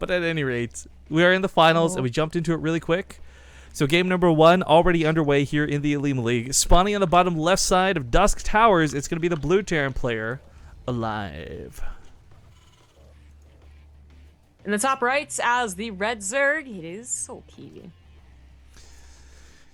But at any rate, we are in the finals, and we jumped into it really quick. So game number 1 already underway here in the Olimoleague. Spawning on the bottom left side of Dusk Towers, it's going to be the blue Terran player, aLive. In the top right, as the red Zerg, it is Soulkey.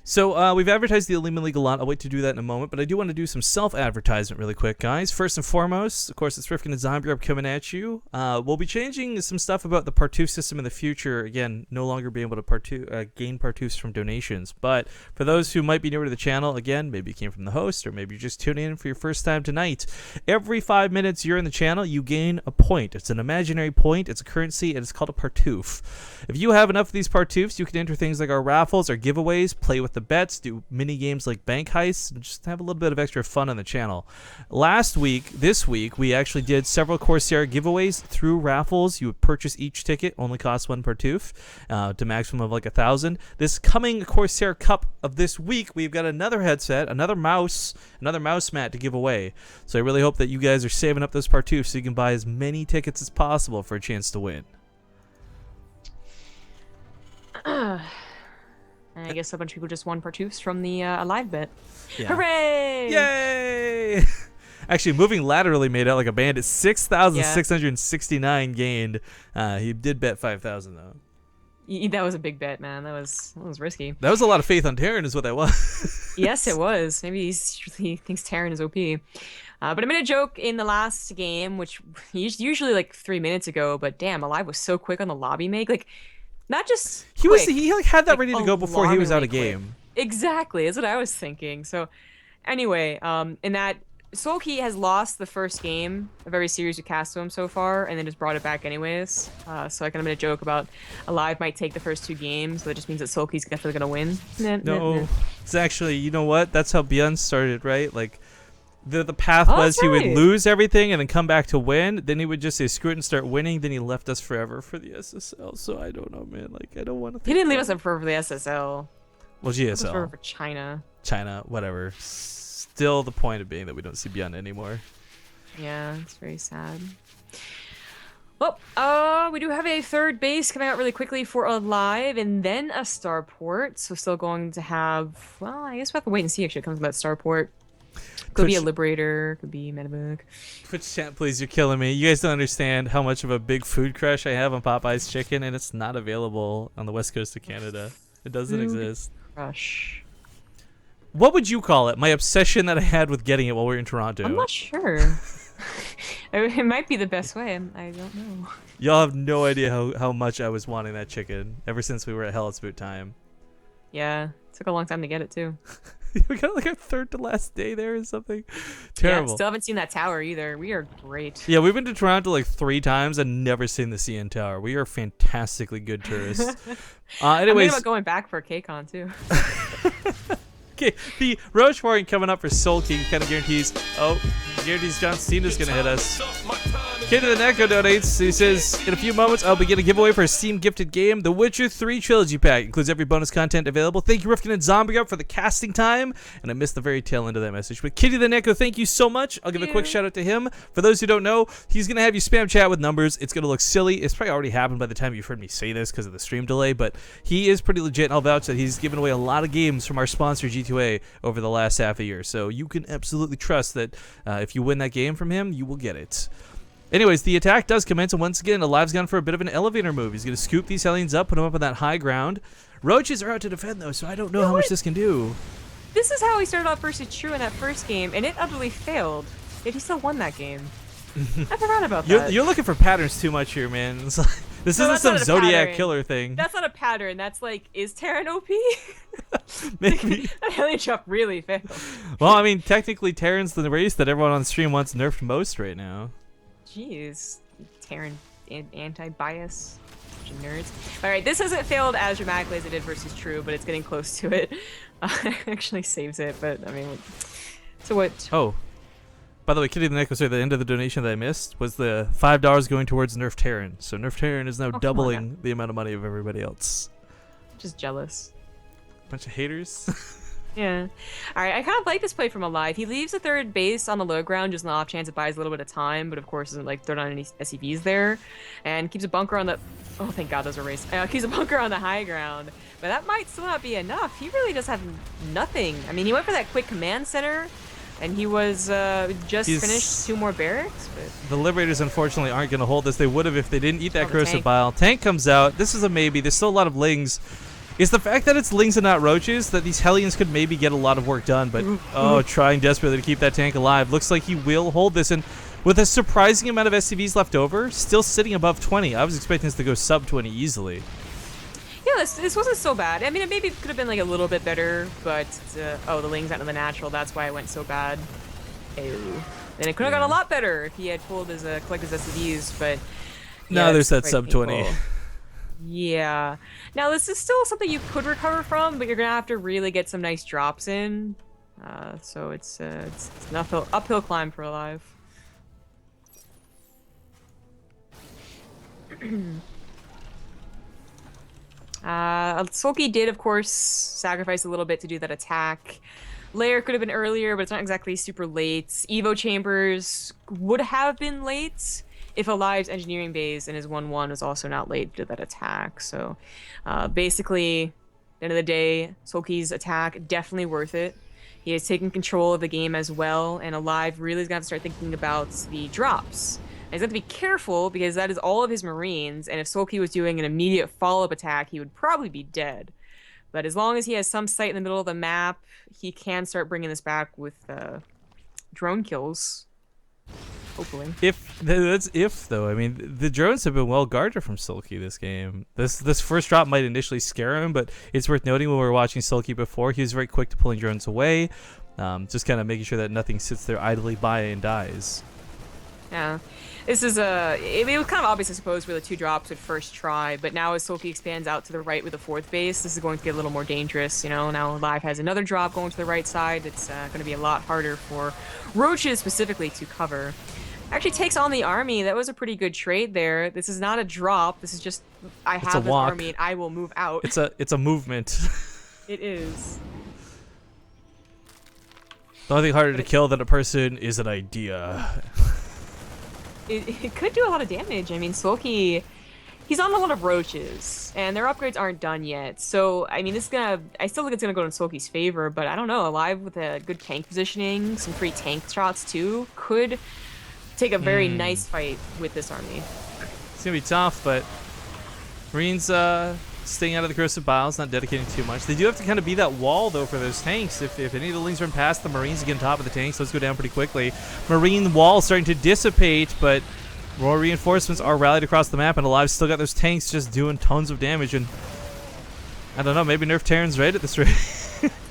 So we've advertised the Olimoleague a lot. I'll wait to do that in a moment, but I do want to do some self-advertisement really quick, guys. First and foremost, of course, it's Rifkin and Zombie coming at you. We'll be changing some stuff about the Partoof system in the future. Again, no longer being able to gain Partoofs from donations. But for those who might be newer to the channel, again, maybe you came from the host, or maybe you're just tuning in for your first time tonight. Every 5 minutes you're in the channel, you gain a point. It's an imaginary point. It's a currency, and it's called a Partoof. If you have enough of these Partoofs, you can enter things like our raffles, our giveaways, play with the bets, do mini games like bank heists, and just have a little bit of extra fun on the channel. This week, we actually did several Corsair giveaways through raffles. You would purchase each ticket, only costs 1 Partoof, to maximum of like 1,000. This coming Corsair Cup of this week, we've got another headset, another mouse mat to give away. So I really hope that you guys are saving up those Partoofs so you can buy as many tickets as possible for a chance to win. I guess a bunch of people just won Partoofs from the aLive bet. Yeah. Hooray! Yay! Actually, moving laterally made out like a bandit. 6,669 gained. He did bet 5,000 though. That was a big bet, man. That was risky. That was a lot of faith on Terran, is what that was. Yes, it was. Maybe he thinks Terran is OP. But I made a joke in the last game, which usually like 3 minutes ago. But damn, aLive was so quick on the lobby make. Like, not just quick, he like had that like ready to go before he was out of quick. game. Exactly, that's what I was thinking. So, anyway, in that Soulkey has lost the first game of every series we cast to him so far, and then just brought it back anyways. So I kind of made a joke about aLive might take the first 2 games, so that just means that Soulkey's definitely gonna win. No, it's actually, you know what? That's how Beyond started, right? Like, the path was he would lose everything and then come back to win. Then he would just say screw it and start winning. Then he left us forever for the SSL. So I don't know, man. Like, I don't want to. He didn't leave us forever for the SSL. Well, GSL. For China. China, whatever. Still, the point of being that we don't see Beyond anymore. Yeah, it's very sad. Well, we do have a third base coming out really quickly for aLive, and then a starport. So still going to have. Well, I guess we'll have to wait and see. Actually, it comes about starport. Could be a Liberator, could be Metabook. Twitch chat, please, you're killing me. You guys don't understand how much of a big food crush I have on Popeye's chicken, and it's not available on the west coast of Canada. It doesn't exist. Crush. What would you call it? My obsession that I had with getting it while we were in Toronto. I'm not sure. It might be the best way. I don't know. Y'all have no idea how much I was wanting that chicken ever since we were at Hell It's Boot Time. Yeah, it took a long time to get it too. We got like our third to last day there or something. Terrible. Yeah, still haven't seen that tower either. We are great. Yeah, we've been to Toronto like 3 times and never seen the CN Tower. We are fantastically good tourists. Anyways, I'm thinking about going back for KCON too. Okay, the Roche Warring coming up for Soulkey kind of guarantees John Cena's gonna hit us. Kid of the Neko donates. He says, in a few moments, I'll begin a giveaway for a Steam gifted game. The Witcher 3 Trilogy Pack includes every bonus content available. Thank you, Rifkin and Zombie for the casting time. And I missed the very tail end of that message. But Kitty the Neko, thank you so much. I'll give a quick shout out to him. For those who don't know, he's going to have you spam chat with numbers. It's going to look silly. It's probably already happened by the time you've heard me say this because of the stream delay. But he is pretty legit. And I'll vouch that he's given away a lot of games from our sponsor, G2A, over the last half a year. So you can absolutely trust that if you win that game from him, you will get it. Anyways, the attack does commence, and once again, aLive's gone for a bit of an elevator move. He's going to scoop these aliens up, put them up on that high ground. Roaches are out to defend, though, so I don't know how much this can do. This is how he started off versus True in that first game, and it utterly failed. Yet he still won that game. I forgot about that. You're looking for patterns too much here, man. It's like, this isn't some Zodiac killer thing. That's not a pattern. That's like, is Terran OP? Maybe. That alien drop really failed. Well, I mean, technically, Terran's the race that everyone on stream wants nerfed most right now. Jeez, Terran anti-bias, bunch of nerds. All right, this hasn't failed as dramatically as it did versus True, but it's getting close to it. Actually saves it, but I mean, so what? Oh, by the way, Kitty the Neko, sorry, the end of the donation that I missed was the $5 going towards Nerf Terran. So Nerf Terran is now doubling the amount of money of everybody else. Just jealous. Bunch of haters. Yeah. All right. I kind of like this play from aLive. He leaves the third base on the low ground just on the off chance it buys a little bit of time, but of course doesn't like throw down any SCVs there, and keeps a bunker on the. Oh, thank God, those are raised. Keeps a bunker on the high ground, but that might still not be enough. He really does have nothing. I mean, he went for that quick command center, and he was just finished 2 more barracks. But the Liberators unfortunately aren't going to hold this. They would have if they didn't eat that corrosive tank. bile. Tank comes out. This is a maybe. There's still a lot of lings. It's the fact that it's lings and not roaches that these Hellions could maybe get a lot of work done, but trying desperately to keep that tank alive. Looks like he will hold this, and with a surprising amount of SCVs left over, still sitting above 20. I was expecting this to go sub 20 easily. Yeah, this wasn't so bad. I mean, it maybe could have been like a little bit better, but the lings out of the natural. That's why it went so bad. Ew. Then it could have gone a lot better if he had pulled his collected SCVs, but yeah, No, there's that quite sub 20. painful. Yeah. Now this is still something you could recover from, but you're gonna have to really get some nice drops in. So it's an uphill climb for aLive. Soulkey did, of course, sacrifice a little bit to do that attack. Lair could have been earlier, but it's not exactly super late. Evo Chambers would have been late if aLive's engineering base and his 1-1 was also not late to that attack. So basically, at the end of the day, Soulkey's attack, definitely worth it. He has taken control of the game as well, and aLive really is going to have to start thinking about the drops. And he's got to be careful because that is all of his Marines, and if Soulkey was doing an immediate follow-up attack, he would probably be dead. But as long as he has some sight in the middle of the map, he can start bringing this back with drone kills. Hopefully. That's if though. I mean, the drones have been well guarded from Soulkey this game. This first drop might initially scare him, but it's worth noting when we were watching Soulkey before, he was very quick to pulling drones away, just kind of making sure that nothing sits there idly by and dies. Yeah. This is it was kind of obvious, I suppose, for the 2 drops at first try, but now as Soulkey expands out to the right with the 4th base, this is going to get a little more dangerous. You know, now aLive has another drop going to the right side. It's going to be a lot harder for roaches specifically to cover. Actually takes on the army. That was a pretty good trade there. This is not a drop. This is just, I have this army and I will move out. It's a movement. It is. The only thing harder to kill than a person is an idea. It could do a lot of damage. I mean, Soulkey, he's on a lot of roaches, and their upgrades aren't done yet. So, I mean, I still think it's gonna go in Soulkey's favor, but I don't know. aLive with a good tank positioning, some free tank shots too, could take a very nice fight with this army. It's gonna be tough, but Marines staying out of the corrosive biles, not dedicating too much. They do have to kind of be that wall though for those tanks. If any of the lings run past the Marines, get on top of the tanks. Those go down pretty quickly. Marine wall starting to dissipate, but more reinforcements are rallied across the map, and aLive's still got those tanks just doing tons of damage. And I don't know, maybe nerf Terran's right at this rate.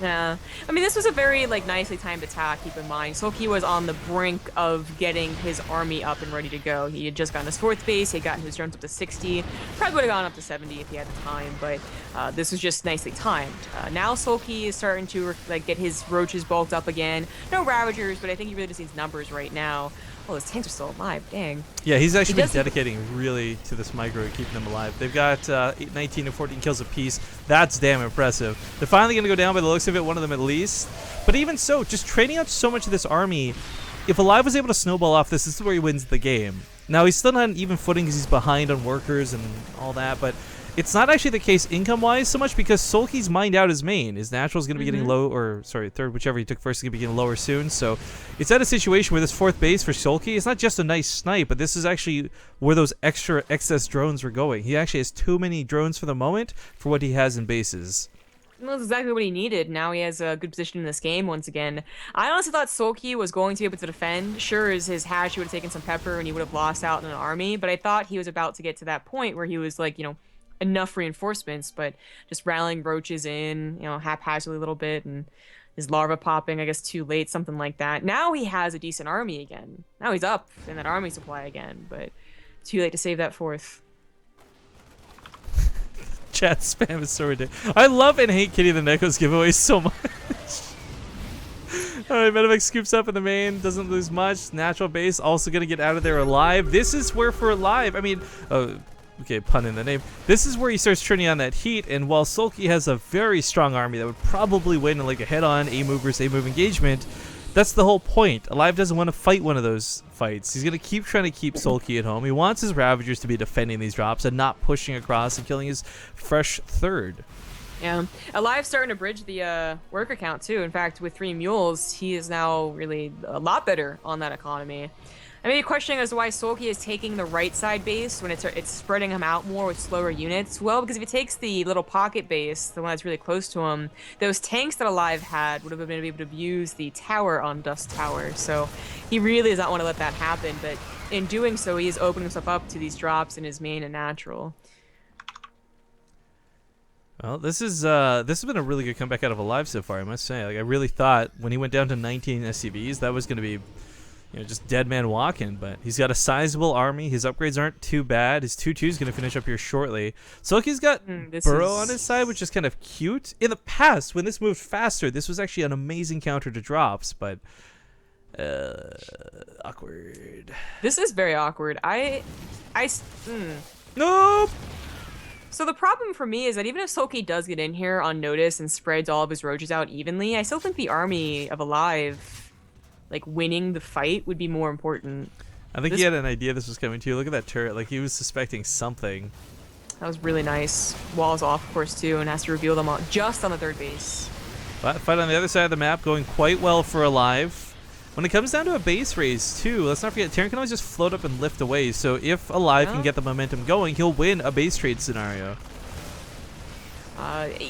Yeah, I mean, this was a very nicely timed attack. Keep in mind, Soulkey was on the brink of getting his army up and ready to go. He had just gotten his 4th base. He had gotten his drones up to 60. Probably would have gone up to 70 if he had the time, but this was just nicely timed. Now Soulkey is starting to get his roaches bulked up again. No Ravagers, but I think he really just needs numbers right now. Oh, those tanks are still alive. Dang. Yeah, he's actually been dedicating really to this micro, keeping them alive. They've got 19 and 14 kills apiece. That's damn impressive. They're finally going to go down by the looks of it, one of them at least. But even so, just trading out so much of this army, if aLive was able to snowball off this is where he wins the game. Now, he's still not on even footing because he's behind on workers and all that, but it's not actually the case income-wise so much because Soulkey's mined out his main. His natural is going to be getting low, or sorry, third, whichever he took first is going to be getting lower soon. So it's at a situation where this 4th base for Soulkey, it's not just a nice snipe, but this is actually where those excess drones were going. He actually has too many drones for the moment for what he has in bases. That's exactly what he needed. Now he has a good position in this game once again. I honestly thought Soulkey was going to be able to defend. Sure, as his hash would have taken some pepper and he would have lost out in an army, but I thought he was about to get to that point where he was enough reinforcements, but just rallying roaches in, haphazardly a little bit, and his larva popping, I guess, too late, something like that. Now he has a decent army again. Now he's up in that army supply again, but too late to save that 4th. Chat spam is so ridiculous. I love and hate Kitty the Neko's giveaways so much. Alright, Medevac scoops up in the main, doesn't lose much. Natural base also going to get out of there alive. This is where for aLive, I mean, Okay, pun in the name. This is where he starts turning on that heat, and while Soulkey has a very strong army that would probably win in like a head-on A-move versus A-move engagement, that's the whole point. aLive doesn't want to fight one of those fights. He's going to keep trying to keep Soulkey at home. He wants his Ravagers to be defending these drops and not pushing across and killing his fresh third. Yeah, aLive's starting to bridge the worker count too. In fact, with 3 mules, he is now really a lot better on that economy. I may be questioning as to why Soulkey is taking the right side base when it's spreading him out more with slower units. Well, because if he takes the little pocket base, the one that's really close to him, those tanks that aLive had would have been able to abuse the tower on Dust Tower. So he really does not want to let that happen. But in doing so, he is opening himself up to these drops in his main and natural. Well, this has been a really good comeback out of aLive so far, I must say. Like, I really thought when he went down to 19 SCVs, that was going to be, just dead man walking. But he's got a sizable army. His upgrades aren't too bad. His 2-2 is going to finish up here shortly. Soulkey's got Burrow on his side, which is kind of cute. In the past, when this moved faster, this was actually an amazing counter to drops, but awkward. This is very awkward. Nope. So the problem for me is that even if Soulkey does get in here on notice and spreads all of his roaches out evenly, I still think the army of aLive, like, winning the fight would be more important. I think he had an idea this was coming to. Look at that turret. Like, he was suspecting something. That was really nice. Walls off, of course, too, and has to reveal them all just on the 3rd base. But fight on the other side of the map going quite well for aLive. When it comes down to a base race, too, let's not forget, Terran can always just float up and lift away. So if aLive can get the momentum going, he'll win a base trade scenario.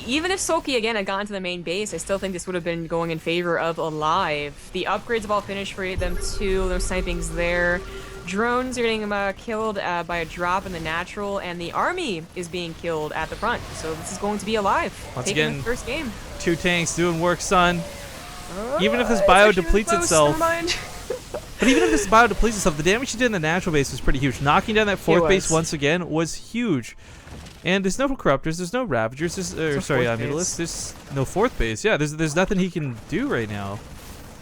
Even if Soulkey, again, had gotten to the main base, I still think this would have been going in favor of aLive. The upgrades have all finished for them, too. No sniping's there. Drones are getting killed by a drop in the natural, and the army is being killed at the front. So this is going to be aLive. Once taking again, the first game. 2 tanks doing work, son. Even if this bio depletes itself, but even if this bio depletes itself, the damage he did in the natural base was pretty huge. Knocking down that 4th base once again was huge. And there's no Corruptors, there's no Ravagers, Mutalisks, there's no 4th base. Yeah, there's nothing he can do right now.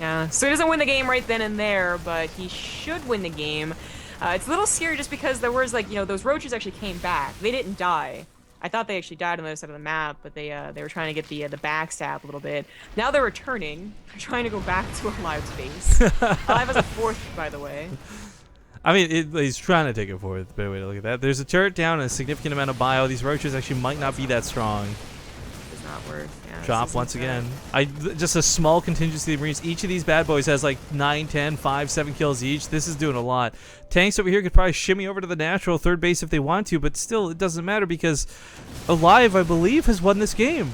Yeah, so he doesn't win the game right then and there, but he should win the game. It's a little scary just because there was, like, those roaches actually came back. They didn't die. I thought they actually died on the other side of the map, but they were trying to get the backstab a little bit. Now they're returning. They're trying to go back to aLive's base. aLive has a 4th, by the way. I mean, he's trying to take it forward. Better way to look at that. There's a turret down and a significant amount of bio. These roaches actually might not be that strong. It's not worth. Yeah, Drop once again. Just a small contingency of Marines. Each of these bad boys has like 9, 10, 5, 7 kills each. This is doing a lot. Tanks over here could probably shimmy over to the natural 3rd base if they want to, but still, it doesn't matter because aLive, I believe, has won this game.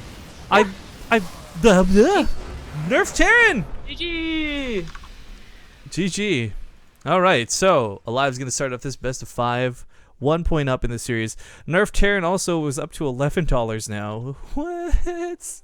Nerf Terran! GG! GG. All right, so aLive's going to start off this best of 5. 1 point up in the series. Nerf Terran also was up to $11 now. What?